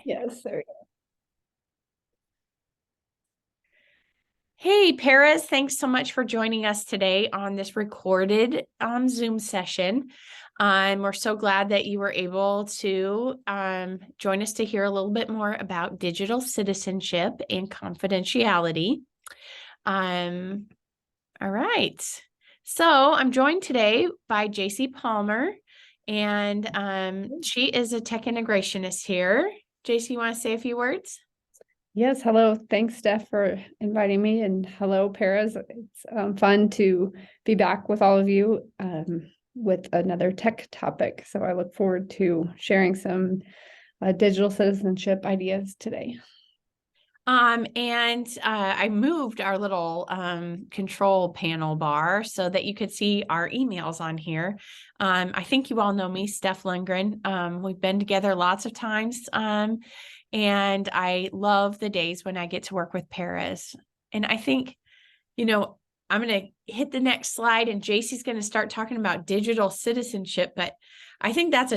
Yes, there we go. Hey, Paris, thanks so much for joining us today on this recorded Zoom session. We're so glad that you were able to join us to hear a little bit more about digital citizenship and confidentiality. All right. So I'm joined today by JC Palmer, and she is a tech integrationist here. JC, you want to say a few words? Yes, hello. Thanks, Steph, for inviting me. And hello, Paras. It's fun to be back with all of you with another tech topic. So I look forward to sharing some digital citizenship ideas today. I moved our little control panel bar so that you could see our emails on here. I think you all know me, Steph Lundgren. We've been together lots of times. And I love the days when I get to work with Paris. And I think, I'm going to hit the next slide and JC's going to start talking about digital citizenship, but I think that's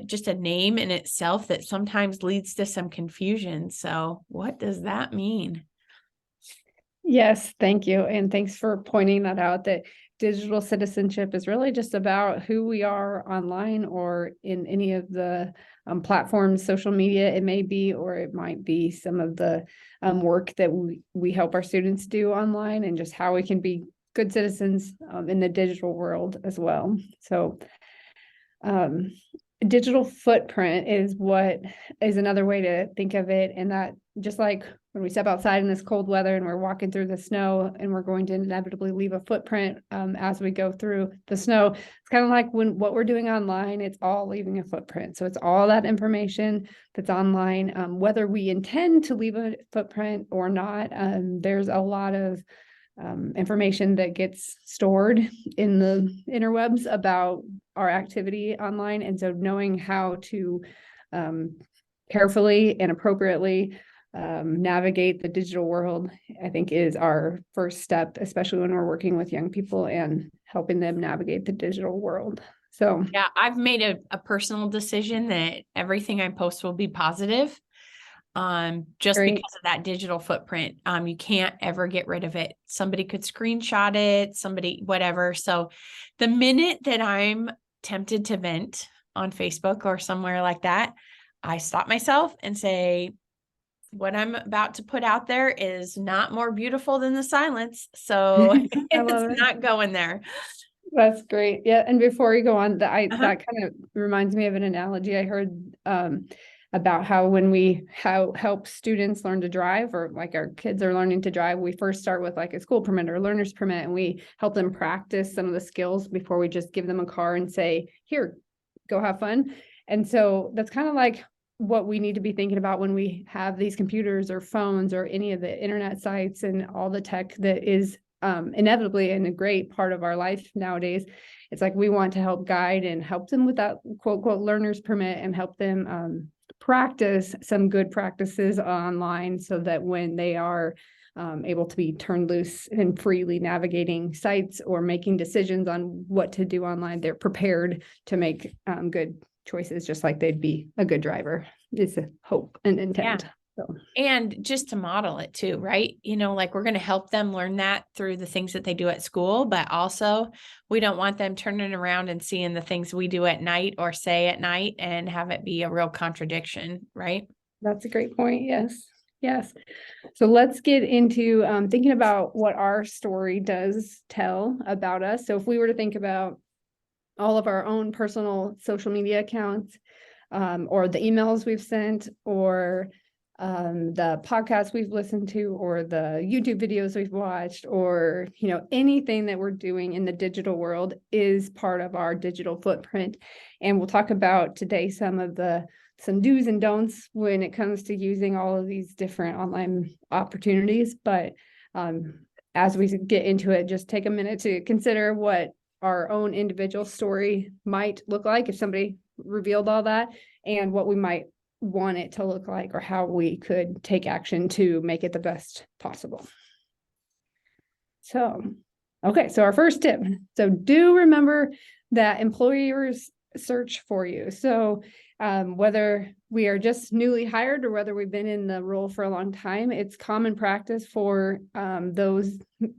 just a name in itself that sometimes leads to some confusion. So what does that mean? Yes, thank you. And thanks for pointing that out, that digital citizenship is really just about who we are online or in any of the platforms, social media it may be, or it might be some of the work that we help our students do online, and just how we can be good citizens in the digital world as well. So digital footprint is another way to think of it. And that, just like when we step outside in this cold weather and we're walking through the snow and we're going to inevitably leave a footprint as we go through the snow, it's kind of like what we're doing online, it's all leaving a footprint. So it's all that information that's online, whether we intend to leave a footprint or not. There's a lot of information that gets stored in the interwebs about our activity online. And so knowing how to carefully and appropriately navigate the digital world, I think, is our first step, especially when we're working with young people and helping them navigate the digital world. So Yeah, I've made a personal decision that everything I post will be positive. Just great. because of that digital footprint. You can't ever get rid of it. Somebody could screenshot it, somebody, whatever. So the minute that I'm tempted to vent on Facebook or somewhere like that, I stop myself and say, what I'm about to put out there is not more beautiful than the silence. So I love it's it. not going there. That's great. Yeah. And before you go on, that Uh-huh. kind of reminds me of an analogy I heard about how when we help students learn to drive, or like our kids are learning to drive, we first start with like a school permit or a learner's permit, and we help them practice some of the skills before we just give them a car and say, here, go have fun. And so that's kind of like what we need to be thinking about when we have these computers or phones or any of the internet sites and all the tech that is inevitably and a great part of our life nowadays. It's like we want to help guide and help them with that quote, quote, learner's permit, and help them practice some good practices online, so that when they are able to be turned loose and freely navigating sites or making decisions on what to do online, they're prepared to make good choices, just like they'd be a good driver, is a hope and intent. Yeah. So. And just to model it too, right? Like we're going to help them learn that through the things that they do at school, but also we don't want them turning around and seeing the things we do at night or say at night and have it be a real contradiction, right? That's a great point. Yes. Yes. So let's get into thinking about what our story does tell about us. So if we were to think about all of our own personal social media accounts, or the emails we've sent, or the podcasts we've listened to, or the YouTube videos we've watched, or anything that we're doing in the digital world is part of our digital footprint. And we'll talk about today some do's and don'ts when it comes to using all of these different online opportunities. But as we get into it, just take a minute to consider what our own individual story might look like if somebody revealed all that, and what we might want it to look like, or how we could take action to make it the best possible. So, okay, so our first tip. So do remember that employers search for you. So whether we are just newly hired or whether we've been in the role for a long time, it's common practice for those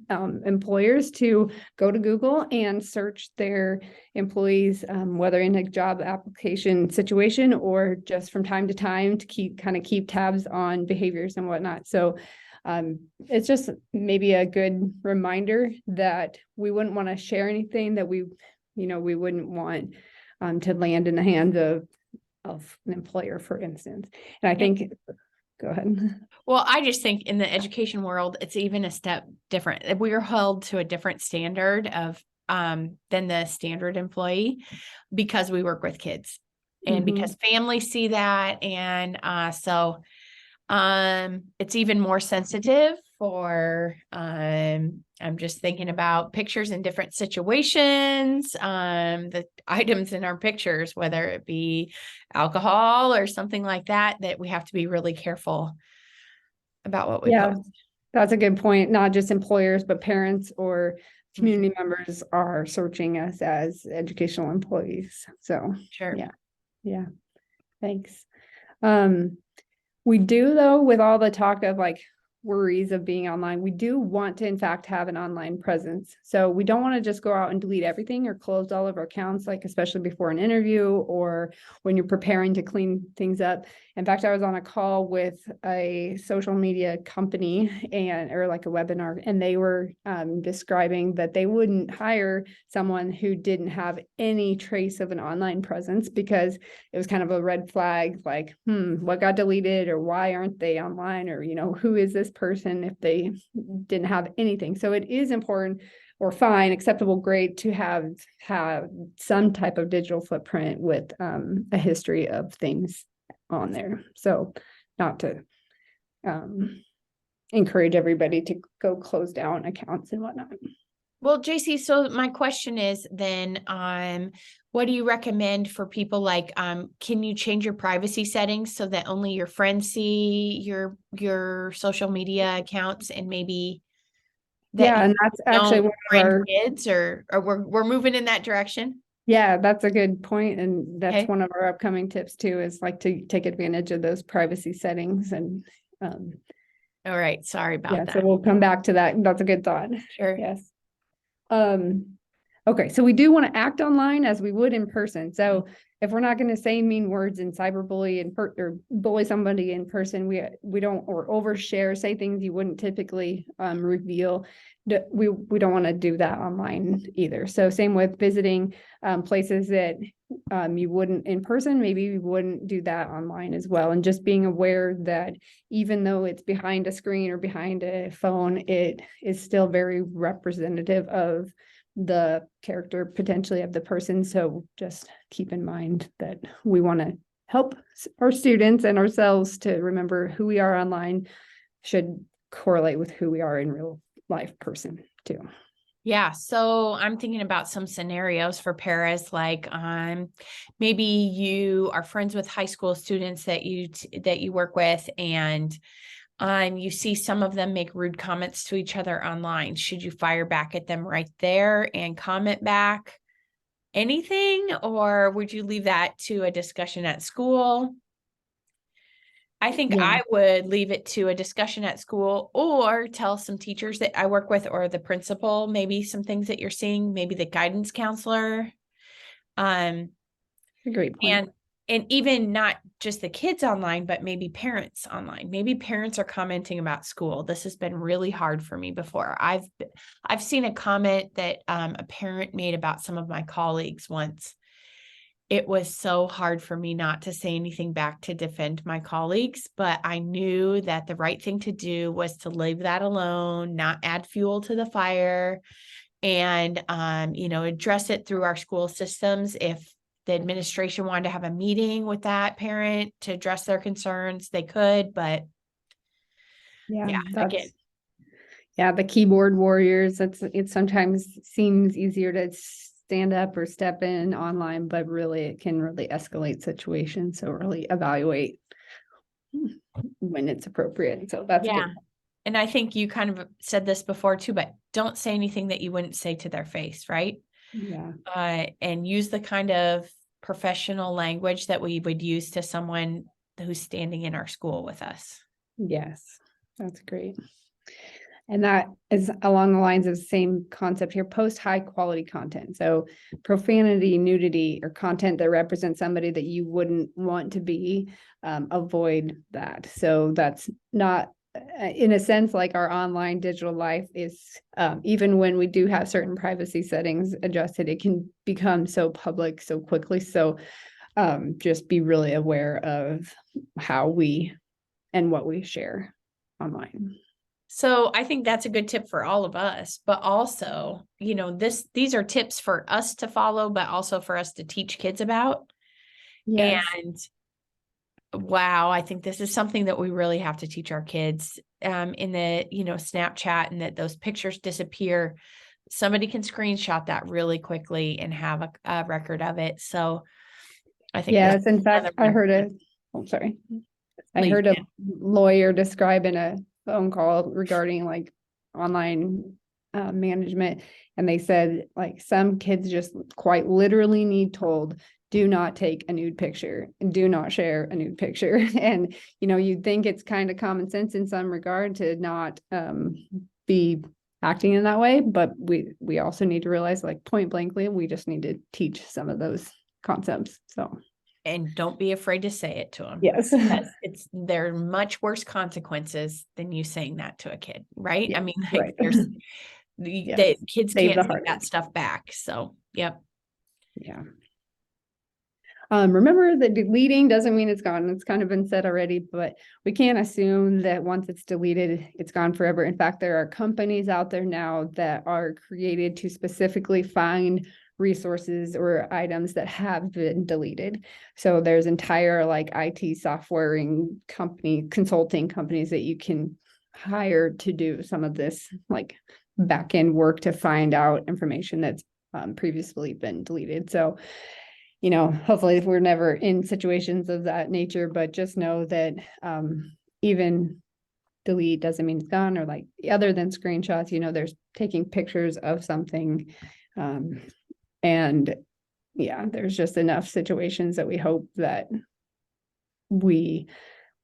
employers to go to Google and search their employees, whether in a job application situation or just from time to time to keep tabs on behaviors and whatnot. So it's just maybe a good reminder that we wouldn't want to share anything that we wouldn't want to land in the hands of an employer, for instance. And I think, go ahead. Well, I just think in the education world, it's even a step different. We are held to a different standard of than the standard employee because we work with kids and because families see that. And so it's even more sensitive for I'm just thinking about pictures in different situations, the items in our pictures, whether it be alcohol or something like that, that we have to be really careful about what we post. That's a good point. Not just employers, but parents or community members are searching us as educational employees. So sure. Yeah. Thanks. We do, though, with all the talk of like worries of being online, we do want to, in fact, have an online presence. So we don't want to just go out and delete everything or close all of our accounts, like especially before an interview or when you're preparing to clean things up. In fact, I was on a call with a social media company or like a webinar, and they were describing that they wouldn't hire someone who didn't have any trace of an online presence because it was kind of a red flag, like, what got deleted, or why aren't they online, or, who is this person if they didn't have anything. So it is important or fine, acceptable, great to have some type of digital footprint with a history of things on there. So not to encourage everybody to go close down accounts and whatnot. Well, JC, so my question is then, what do you recommend for people like, can you change your privacy settings so that only your friends see your social media accounts and maybe that and that's actually one of our kids or we're moving in that direction? Yeah, that's a good point. And that's one of our upcoming tips too, is like to take advantage of those privacy settings. And all right. Sorry about that. So we'll come back to that. That's a good thought. Sure. Yes. Okay, so we do want to act online as we would in person. So if we're not going to say mean words and cyberbully or bully somebody in person, we don't, or overshare, say things you wouldn't typically reveal. We don't want to do that online either. So same with visiting places that you wouldn't in person, maybe you wouldn't do that online as well. And just being aware that even though it's behind a screen or behind a phone, it is still very representative of the character potentially of the person. So just keep in mind that we want to help our students and ourselves to remember who we are online should correlate with who we are in real life person too. Yeah. So I'm thinking about some scenarios for paras, like maybe you are friends with high school students that you work with, and you see some of them make rude comments to each other online. Should you fire back at them right there and comment back anything, or would you leave that to a discussion at school? I think I would leave it to a discussion at school, or tell some teachers that I work with or the principal, maybe some things that you're seeing, maybe the guidance counselor. A great point. And even not just the kids online, but maybe parents online. Maybe parents are commenting about school. This has been really hard for me before. I've seen a comment that a parent made about some of my colleagues once. It was so hard for me not to say anything back to defend my colleagues, but I knew that the right thing to do was to leave that alone, not add fuel to the fire, and address it through our school systems. If the administration wanted to have a meeting with that parent to address their concerns, they could, but again. Yeah, the keyboard warriors, it sometimes seems easier to stand up or step in online, but really it can really escalate situations. So really evaluate when it's appropriate. So that's good. And I think you kind of said this before too, but don't say anything that you wouldn't say to their face, right? Yeah. And use the kind of professional language that we would use to someone who's standing in our school with us. Yes, that's great. And that is along the lines of the same concept here, post high quality content. So profanity, nudity, or content that represents somebody that you wouldn't want to be, avoid that. So that's not, in a sense, like our online digital life is, even when we do have certain privacy settings adjusted, it can become so public so quickly. So just be really aware of how we and what we share online. So I think that's a good tip for all of us, but also, these are tips for us to follow, but also for us to teach kids about. Yes. And wow, I think this is something that we really have to teach our kids, in the, Snapchat, and that those pictures disappear. Somebody can screenshot that really quickly and have a record of it. So I think Yes, in fact, another I one. heard I Please, heard a yeah. lawyer describe in a phone call regarding like online management, and they said like some kids just quite literally need told, do not take a nude picture and do not share a nude picture. And you'd think it's kind of common sense in some regard to not be acting in that way, but we also need to realize, like, point blankly, we just need to teach some of those concepts. So And don't be afraid to say it to them. yes. Because there are much worse consequences than you saying that to a kid, right? Yeah, I mean, right. the kids Save can't the take that heart. stuff back. So, yep. Yeah. Remember that deleting doesn't mean it's gone. It's kind of been said already, but we can't assume that once it's deleted, it's gone forever. In fact, there are companies out there now that are created to specifically find resources or items that have been deleted. So there's entire like IT softwaring consulting companies that you can hire to do some of this like back end work to find out information that's previously been deleted. So hopefully we're never in situations of that nature, but just know that even delete doesn't mean it's gone, or like other than screenshots, there's taking pictures of something. And yeah, there's just enough situations that we hope that we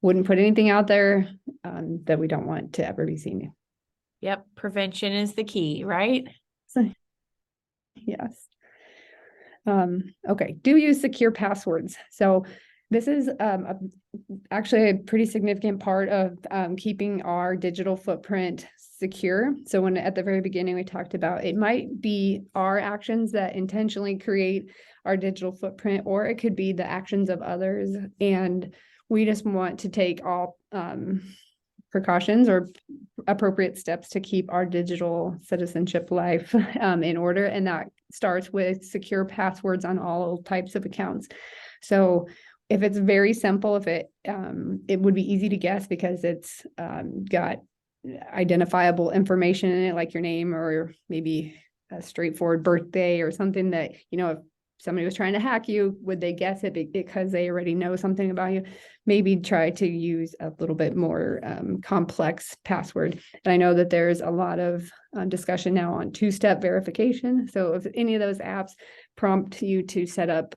wouldn't put anything out there that we don't want to ever be seen. Yep. Prevention is the key, right? So, yes. Okay. Do use secure passwords. So this is actually a pretty significant part of keeping our digital footprint secure. So when at the very beginning we talked about, it might be our actions that intentionally create our digital footprint, or it could be the actions of others. And we just want to take all precautions or appropriate steps to keep our digital citizenship life in order. And that starts with secure passwords on all types of accounts. So if it's very simple, if it would be easy to guess because it's got identifiable information in it, like your name or maybe a straightforward birthday or something that, if somebody was trying to hack you, would they guess it because they already know something about you? Maybe try to use a little bit more complex password. And I know that there's a lot of discussion now on two-step verification. So if any of those apps prompt you to set up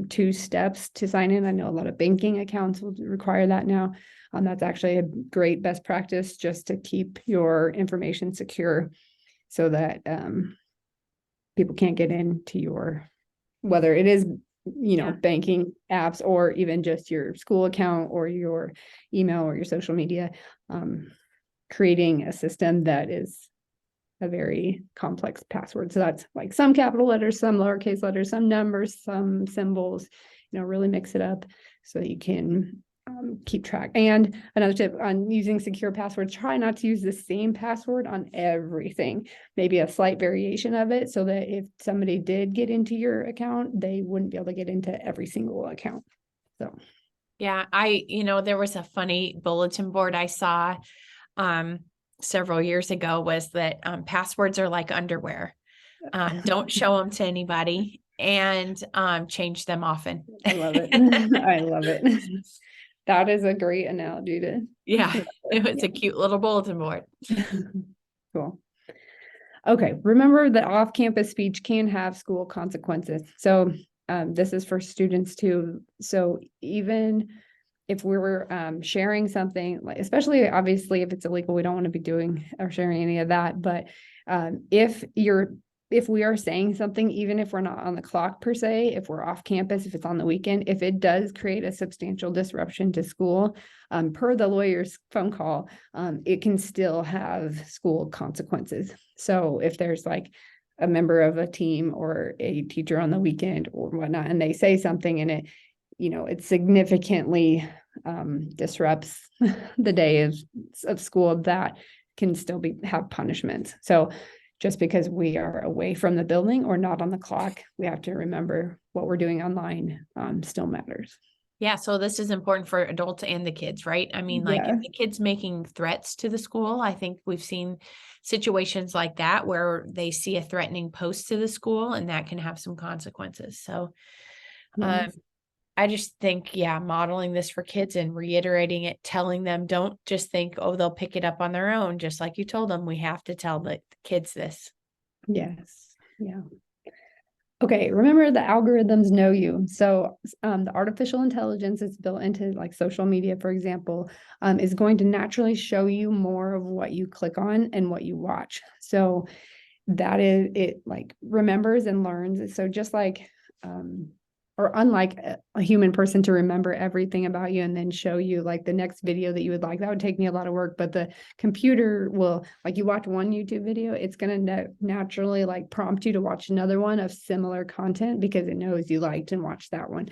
2 steps to sign in, I know a lot of banking accounts will require that now. That's actually a great best practice just to keep your information secure so that people can't get into your, whether it is, banking apps or even just your school account or your email or your social media, creating a system that is a very complex password. So that's like some capital letters, some lowercase letters, some numbers, some symbols, really mix it up so that you can keep track. And another tip on using secure passwords, try not to use the same password on everything, maybe a slight variation of it so that if somebody did get into your account, they wouldn't be able to get into every single account. So yeah, there was a funny bulletin board I saw several years ago, was that passwords are like underwear. Don't show them to anybody, and change them often. I love it. I love it. That is a great analogy to. Yeah, it was a cute little bulletin board. Cool. Okay, remember that off-campus speech can have school consequences. So this is for students too. So even if we were sharing something, like, especially obviously if it's illegal, we don't want to be doing or sharing any of that. But if we are saying something, even if we're not on the clock per se, if we're off campus, if it's on the weekend, if it does create a substantial disruption to school, per the lawyer's phone call, it can still have school consequences. So if there's like a member of a team or a teacher on the weekend or whatnot, and they say something and it significantly disrupts the day of school, that can still have punishments. So just because we are away from the building or not on the clock, we have to remember what we're doing online still matters. Yeah, so this is important for adults and the kids, right? I mean, like if the kid's making threats to the school, I think we've seen situations like that where they see a threatening post to the school and that can have some consequences. So Yes. I just think, yeah, modeling this for kids and reiterating it, telling them, don't just think, oh, they'll pick it up on their own. Just like you told them, we have to tell the kids this. Yes. Yeah. Okay, remember the algorithms know you. So the artificial intelligence that's built into like social media, for example, is going to naturally show you more of what you click on and what you watch. So that is, it like remembers and learns. So just like, or unlike a human person to remember everything about you and then show you like the next video that you would like, that would take me a lot of work. But the computer will, like, you watch one YouTube video, it's going to naturally like prompt you to watch another one of similar content because it knows you liked and watched that one.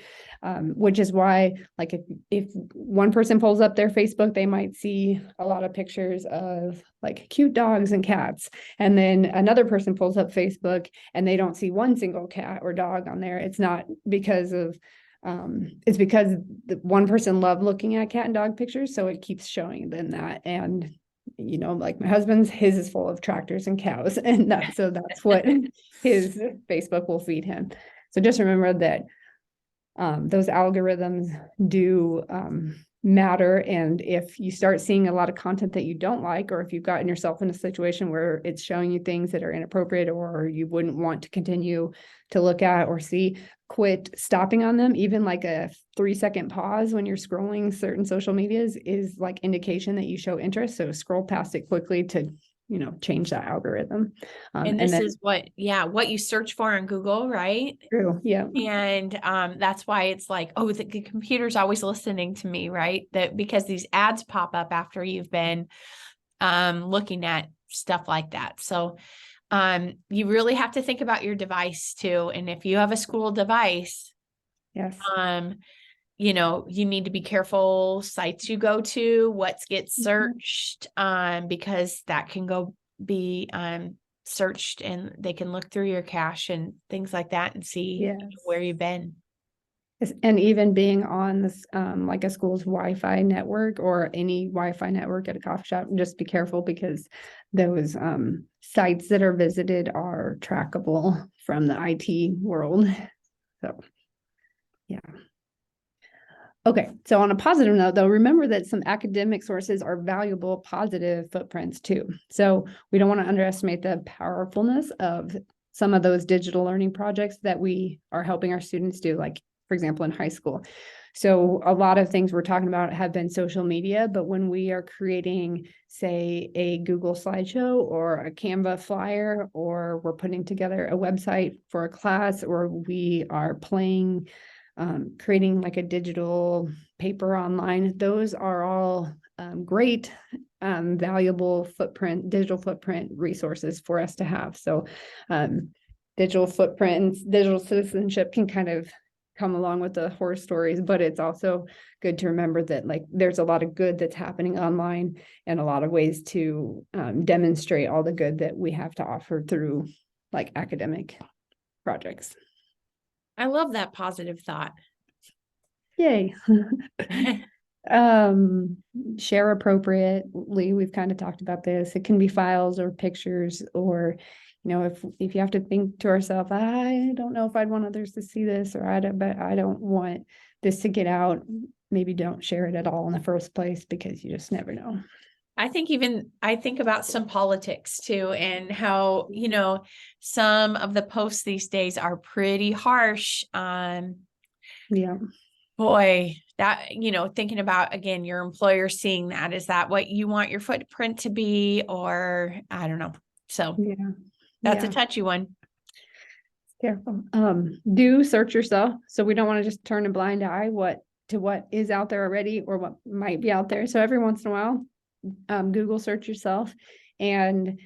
Which is why, like, if one person pulls up their Facebook, they might see a lot of pictures of like cute dogs and cats. And then another person pulls up Facebook and they don't see one single cat or dog on there. It's not because of, it's because the one person loved looking at cat and dog pictures. So it keeps showing them that. And, like my husband's, his is full of tractors and cows. And so that's what his Facebook will feed him. So just remember that those algorithms do matter. And if you start seeing a lot of content that you don't like, or if you've gotten yourself in a situation where it's showing you things that are inappropriate or you wouldn't want to continue to look at or see, quit stopping on them. Even like a 3-second pause when you're scrolling certain social medias is like indication that you show interest. So scroll past it quickly to change that algorithm. And this is what you search for on Google, right? True. Yeah. And that's why it's like, oh, the computer's always listening to me, right? That because these ads pop up after you've been looking at stuff like that. So you really have to think about your device too. And if you have a school device, yes, you need to be careful sites you go to, what gets searched, because that can go be searched and they can look through your cache and things like that and see where you've been. And even being on this, like a school's Wi-Fi network or any Wi-Fi network at a coffee shop, just be careful because those sites that are visited are trackable from the IT world. So, yeah. Okay, so on a positive note, though, remember that some academic sources are valuable, positive footprints too. So we don't want to underestimate the powerfulness of some of those digital learning projects that we are helping our students do, like, for example, in high school. So a lot of things we're talking about have been social media, but when we are creating, say, a Google slideshow or a Canva flyer, or we're putting together a website for a class, or we are creating like a digital paper online, those are all great, valuable digital footprint resources for us to have. So digital footprint and digital citizenship can kind of come along with the horror stories, but it's also good to remember that like there's a lot of good that's happening online and a lot of ways to demonstrate all the good that we have to offer through like academic projects. I love that positive thought. Yay. Share appropriately. We've kind of talked about this. It can be files or pictures, or if you have to think to ourselves, I don't know if I'd want others to see this, or I don't want this to get out, maybe don't share it at all in the first place because you just never know. I think about some politics too, and how, some of the posts these days are pretty harsh. Yeah. Boy, that, thinking about, again, your employer seeing that, is that what you want your footprint to be? Or I don't know. So Yeah. that's a Yeah. touchy one. Careful. Do search yourself. So we don't want to just turn a blind eye to what is out there already or what might be out there. So every once in a while, Google search yourself. And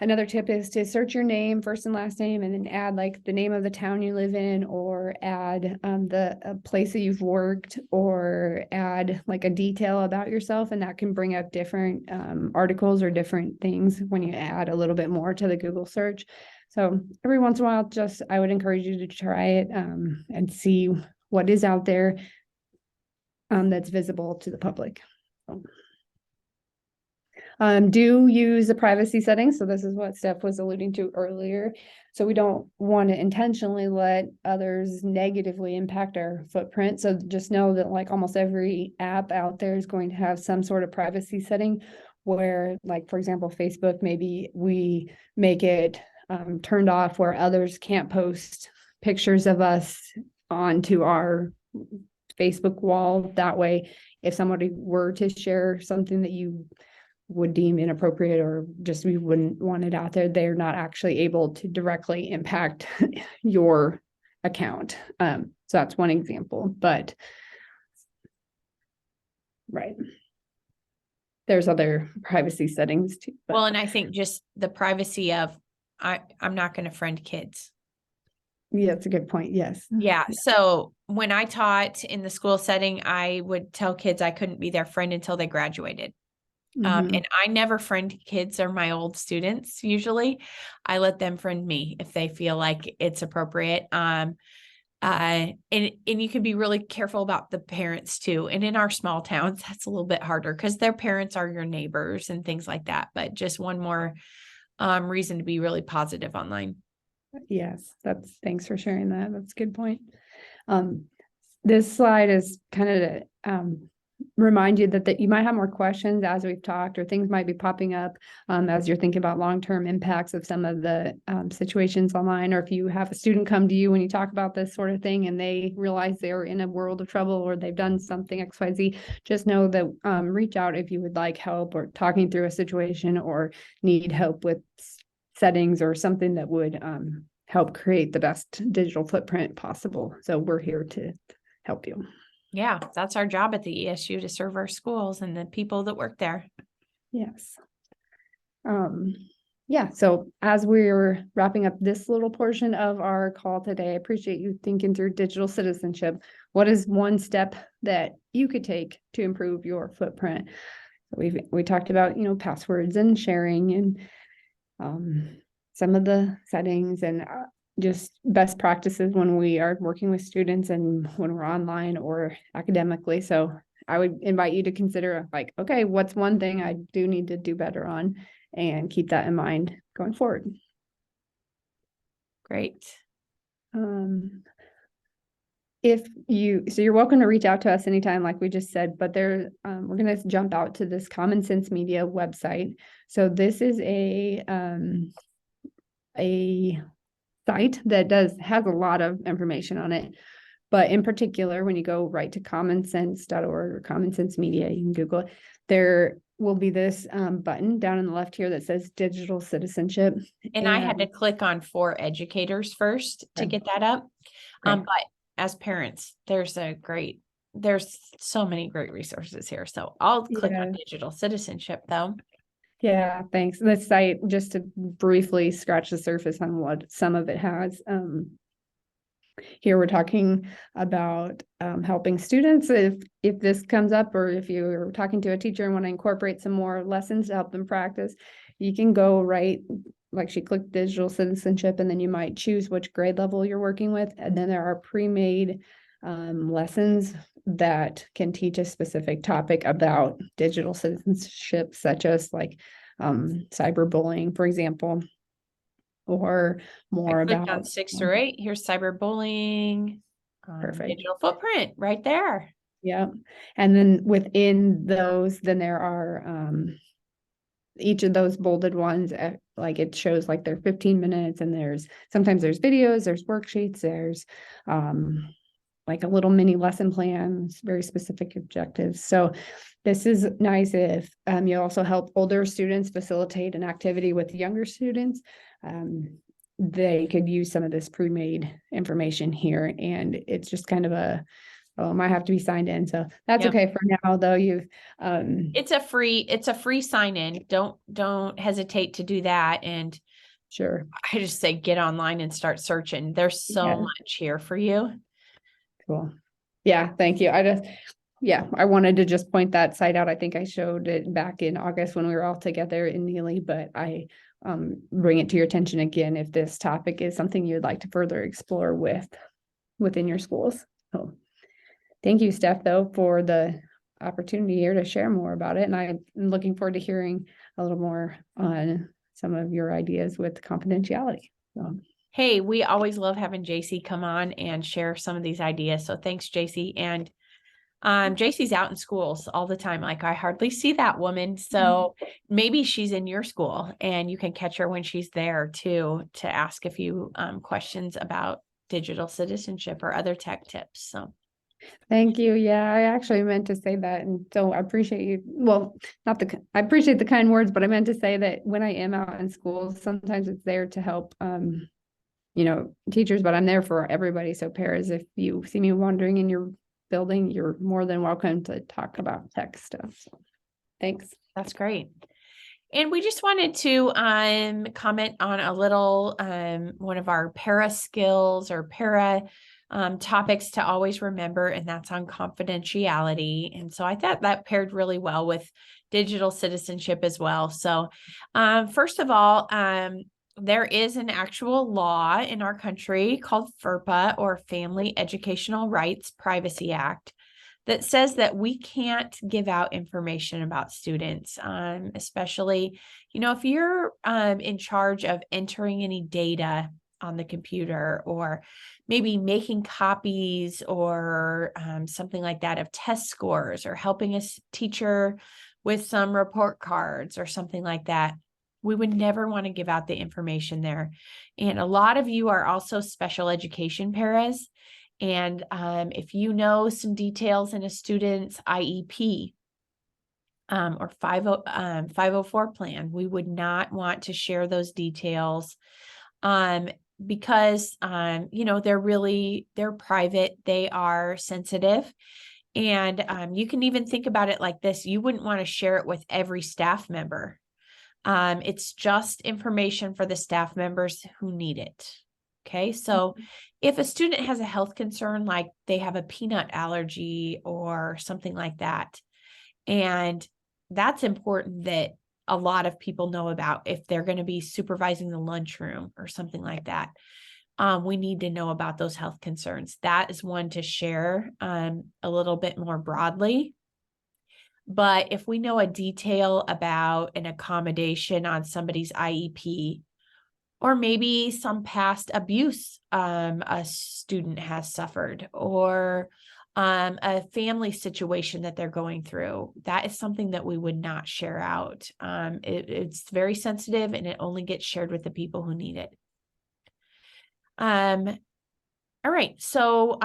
another tip is to search your name, first and last name, and then add like the name of the town you live in, or add the place that you've worked, or add like a detail about yourself. And that can bring up different articles or different things when you add a little bit more to the Google search. So every once in a while, I would encourage you to try it and see what is out there that's visible to the public. Do use the privacy settings. So this is what Steph was alluding to earlier. So we don't want to intentionally let others negatively impact our footprint. So just know that like almost every app out there is going to have some sort of privacy setting where, like, for example, Facebook, maybe we make it turned off where others can't post pictures of us onto our Facebook wall. That way, if somebody were to share something that you would deem inappropriate or just we wouldn't want it out there, they're not actually able to directly impact your account. So that's one example, but right. There's other privacy settings too. Well, and I think just the privacy of, I'm not going to friend kids. Yeah, that's a good point. Yes. Yeah. So when I taught in the school setting, I would tell kids I couldn't be their friend until they graduated. And I never friend kids or my old students. Usually I let them friend me if they feel like it's appropriate. And you can be really careful about the parents too. And in our small towns, that's a little bit harder because their parents are your neighbors and things like that. But just one more reason to be really positive online. Yes, thanks for sharing that. That's a good point. This slide is kind of to remind you that you might have more questions as we've talked, or things might be popping up as you're thinking about long-term impacts of some of the situations online, or if you have a student come to you when you talk about this sort of thing and they realize they're in a world of trouble or they've done something XYZ, just know that reach out if you would like help or talking through a situation or need help with settings or something that would help create the best digital footprint possible. So we're here to help you. Yeah, that's our job at the ESU, to serve our schools and the people that work there. Yes. Yeah, so as we're wrapping up this little portion of our call today, I appreciate you thinking through digital citizenship. What is one step that you could take to improve your footprint? We talked about, passwords and sharing and some of the settings and just best practices when we are working with students and when we're online or academically. So I would invite you to consider like, okay, what's one thing I do need to do better on, and keep that in mind going forward. Great. You're welcome to reach out to us anytime, like we just said, but we're going to jump out to this Common Sense Media website. So this is a site that has a lot of information on it. But in particular, when you go right to commonsense.org or Common Sense Media, you can Google it. There will be this button down on the left here that says digital citizenship. And I had to click on for educators first to get that up. But as parents, there's so many great resources here. So I'll click on digital citizenship though. Yeah, thanks. This site, just to briefly scratch the surface on what some of it has. Here we're talking about helping students if this comes up, or if you're talking to a teacher and want to incorporate some more lessons to help them practice, you can go right, like she clicked digital citizenship, and then you might choose which grade level you're working with. And then there are pre-made lessons that can teach a specific topic about digital citizenship, such as like cyberbullying, for example, or more about on 6 through 8. Here's cyberbullying, perfect digital footprint right there. Yeah. And then within those, then there are each of those bolded ones, like it shows like they're 15 minutes, and sometimes there's videos, there's worksheets, there's like a little mini lesson plan, very specific objectives. So this is nice if you also help older students facilitate an activity with younger students. They could use some of this pre-made information here, and it's just kind of might have to be signed in. So that's Yep. okay for now, though. It's a free sign in. Don't hesitate to do that. And Sure. I just say, get online and start searching. There's so much here for you. Cool. Yeah. Thank you. I wanted to just point that site out. I think I showed it back in August when we were all together in Neely, but I bring it to your attention again if this topic is something you'd like to further explore within your schools. So thank you, Steph, though, for the opportunity here to share more about it. And I'm looking forward to hearing a little more on some of your ideas with confidentiality. So. Hey, we always love having JC come on and share some of these ideas. So thanks, JC. And JC's out in schools all the time. Like, I hardly see that woman. So maybe she's in your school and you can catch her when she's there too, to ask a few questions about digital citizenship or other tech tips. So thank you. Yeah, I actually meant to say that. And so I appreciate you. Well, I appreciate the kind words, but I meant to say that when I am out in schools, sometimes it's there to help, teachers, but I'm there for everybody. So paras, if you see me wandering in your building, you're more than welcome to talk about tech stuff. So thanks. that's great. And we just wanted to comment on a little one of our para skills or para topics to always remember, and that's on confidentiality. And so I thought that paired really well with digital citizenship as well. So first of all, there is an actual law in our country called FERPA, or Family Educational Rights Privacy Act, that says that we can't give out information about students, especially, if you're in charge of entering any data on the computer, or maybe making copies or something like that of test scores, or helping a teacher with some report cards or something like that. We would never want to give out the information there. And a lot of you are also special education paras. And if you know some details in a student's IEP or 504 plan, we would not want to share those details because, they're private, they are sensitive. And you can even think about it like this. You wouldn't want to share it with every staff member. It's just information for the staff members who need it. Okay, so if a student has a health concern, like they have a peanut allergy or something like that, and that's important that a lot of people know about if they're going to be supervising the lunchroom or something like that. We need to know about those health concerns. That is one to share a little bit more broadly. But if we know a detail about an accommodation on somebody's IEP, or maybe some past abuse a student has suffered, or a family situation that they're going through, that is something that we would not share out. It's very sensitive, and it only gets shared with the people who need it. All right, so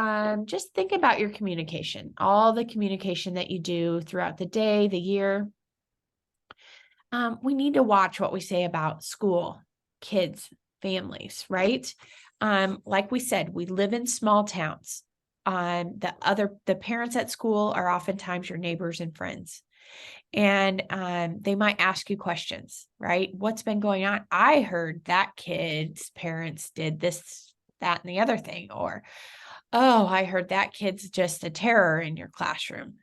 just think about your communication, all the communication that you do throughout the day, the year. We need to watch what we say about school, kids, families, right? Like we said, we live in small towns. The parents at school are oftentimes your neighbors and friends. And they might ask you questions, right? What's been going on? I heard that kid's parents did this, that, and the other thing. Or, oh, I heard that kid's just a terror in your classroom.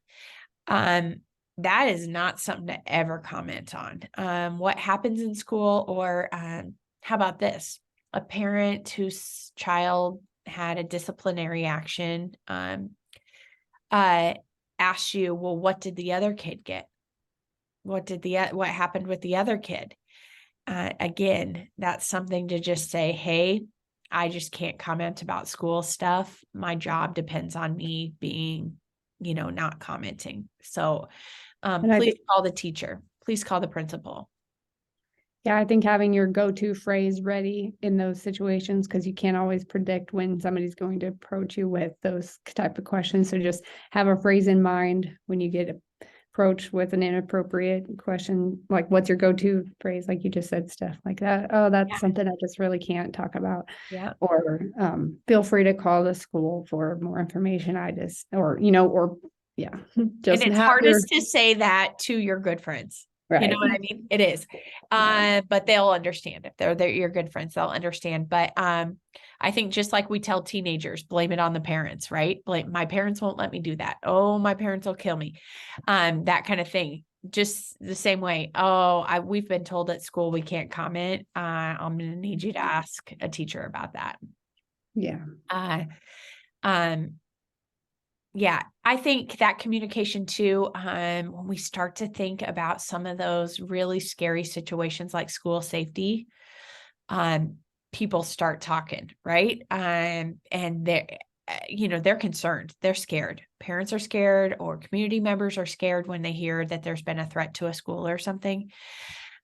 That is not something to ever comment on. What happens in school, or how about this? A parent whose child had a disciplinary action asks you, well, what did the other kid get? What happened with the other kid? Again, that's something to just say, hey, I just can't comment about school stuff. My job depends on me being, not commenting. So please call the teacher. Please call the principal. Yeah, I think having your go-to phrase ready in those situations, because you can't always predict when somebody's going to approach you with those type of questions. So just have a phrase in mind when you get approached with an inappropriate question, like what's your go-to phrase, like you just said, stuff like that. Oh, that's Yeah. something I just really can't talk about. Yeah. Or feel free to call the school for more information. Or yeah, And just it's have your hardest to say that to your good friends. You know right. what I mean? It is. But they'll understand if they're your good friends, they'll understand. But I think just like we tell teenagers, blame it on the parents, right? Blame my parents won't let me do that. Oh, my parents will kill me. That kind of thing. Just the same way. Oh, we've been told at school we can't comment. I'm gonna need you to ask a teacher about that. Yeah. Um, yeah, I think that communication too, when we start to think about some of those really scary situations like school safety, people start talking, right? And they're concerned, they're scared. Parents are scared, or community members are scared when they hear that there's been a threat to a school or something.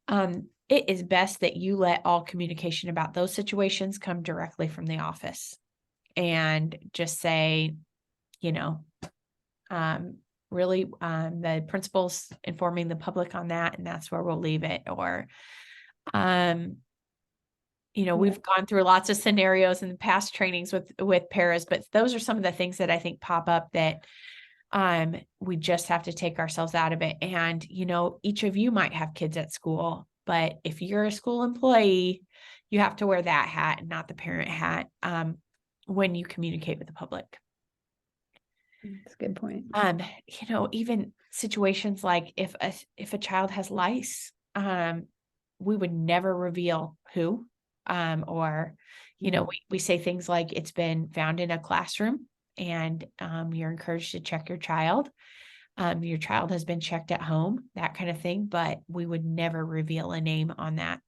It is best that you let all communication about those situations come directly from the office, and just say, you know, really, the principal's informing the public on that, and that's where we'll leave it. Or, we've gone through lots of scenarios in the past trainings with paras, but those are some of the things that I think pop up that, we just have to take ourselves out of it. And, each of you might have kids at school, but if you're a school employee, you have to wear that hat and not the parent hat, when you communicate with the public. That's a good point. Even situations like if a child has lice, we would never reveal who, or, we say things like it's been found in a classroom, and, you're encouraged to check your child. Your child has been checked at home, that kind of thing, but we would never reveal a name on that.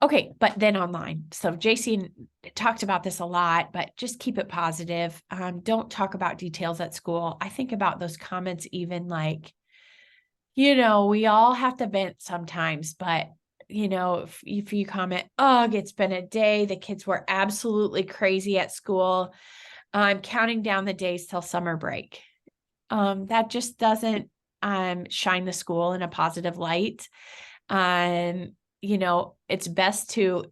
Okay, but then online. So JC talked about this a lot, but just keep it positive. Don't talk about details at school. I think about those comments, even like, we all have to vent sometimes, but if you comment, oh, it's been a day, the kids were absolutely crazy at school. I'm counting down the days till summer break. That just doesn't shine the school in a positive light. It's best to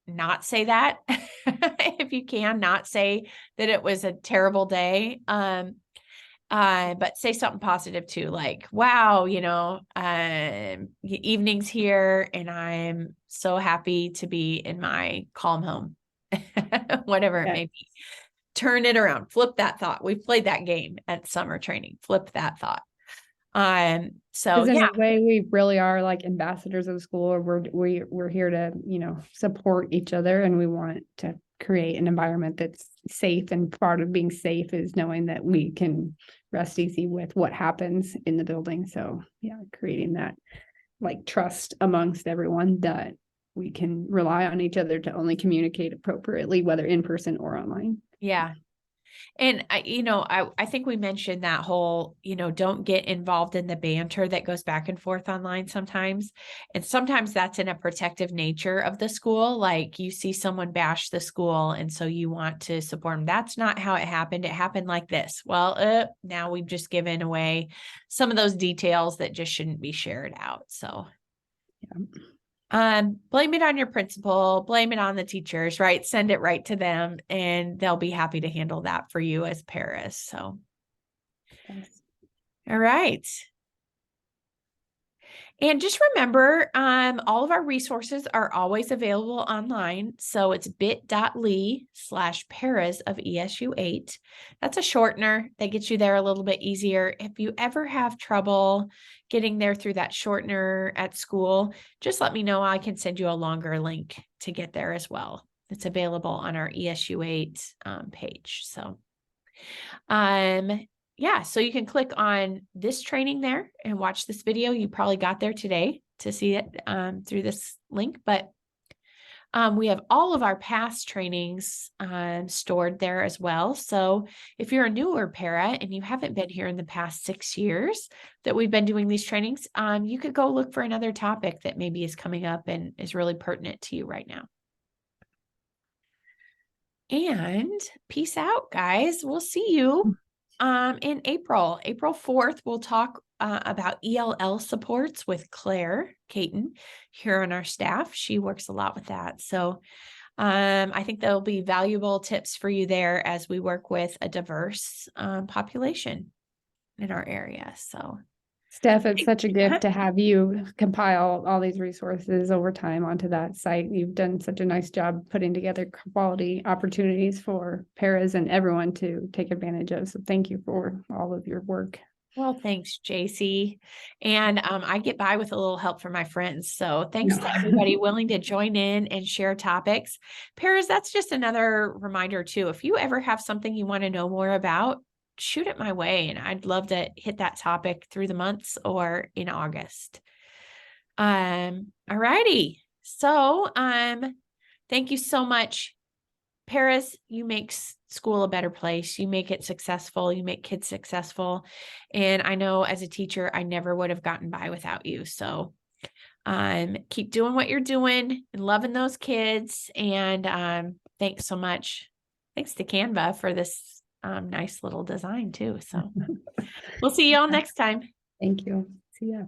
not say that. If you can, not say that it was a terrible day. But say something positive too, like, wow, evening's here and I'm so happy to be in my calm home. Whatever it may be. Turn it around, flip that thought. We've played that game at summer training, flip that thought. So Because in a way, we really are like ambassadors of the school, or we're here to, support each other, and we want to create an environment that's safe. And part of being safe is knowing that we can rest easy with what happens in the building. So yeah, creating that like trust amongst everyone that we can rely on each other to only communicate appropriately, whether in person or online. Yeah. And I think we mentioned that whole, don't get involved in the banter that goes back and forth online sometimes. And sometimes that's in a protective nature of the school. Like you see someone bash the school, and so you want to support them. That's not how it happened. It happened like this. Well, now we've just given away some of those details that just shouldn't be shared out. So yeah. Blame it on your principal, blame it on the teachers, right? Send it right to them, and they'll be happy to handle that for you as paras. So, yes. All right. And just remember, all of our resources are always available online. So it's bit.ly/paras of ESU8. That's a shortener that gets you there a little bit easier. If you ever have trouble getting there through that shortener at school, just let me know. I can send you a longer link to get there as well. It's available on our ESU8 page. So, yeah, so you can click on this training there and watch this video. You probably got there today to see it through this link, but We have all of our past trainings stored there as well. So if you're a newer para and you haven't been here in the past 6 years that we've been doing these trainings, you could go look for another topic that maybe is coming up and is really pertinent to you right now. And peace out, guys. We'll see you in April. April 4th, we'll talk about ELL supports with Claire Caton here on our staff. She works a lot with that. So I think there'll be valuable tips for you there as we work with a diverse population in our area. So Steph, it's such a gift to have you compile all these resources over time onto that site. You've done such a nice job putting together quality opportunities for paras and everyone to take advantage of. So thank you for all of your work. Well, thanks, JC. And I get by with a little help from my friends. So thanks to everybody willing to join in and share topics. Paras, that's just another reminder too. If you ever have something you want to know more about, shoot it my way. And I'd love to hit that topic through the months or in August. All righty. So thank you so much. Paras, you make school a better place. You make it successful. You make kids successful. And I know as a teacher, I never would have gotten by without you. So keep doing what you're doing and loving those kids. And thanks so much. Thanks to Canva for this nice little design too. So we'll see you all next time. Thank you. See ya.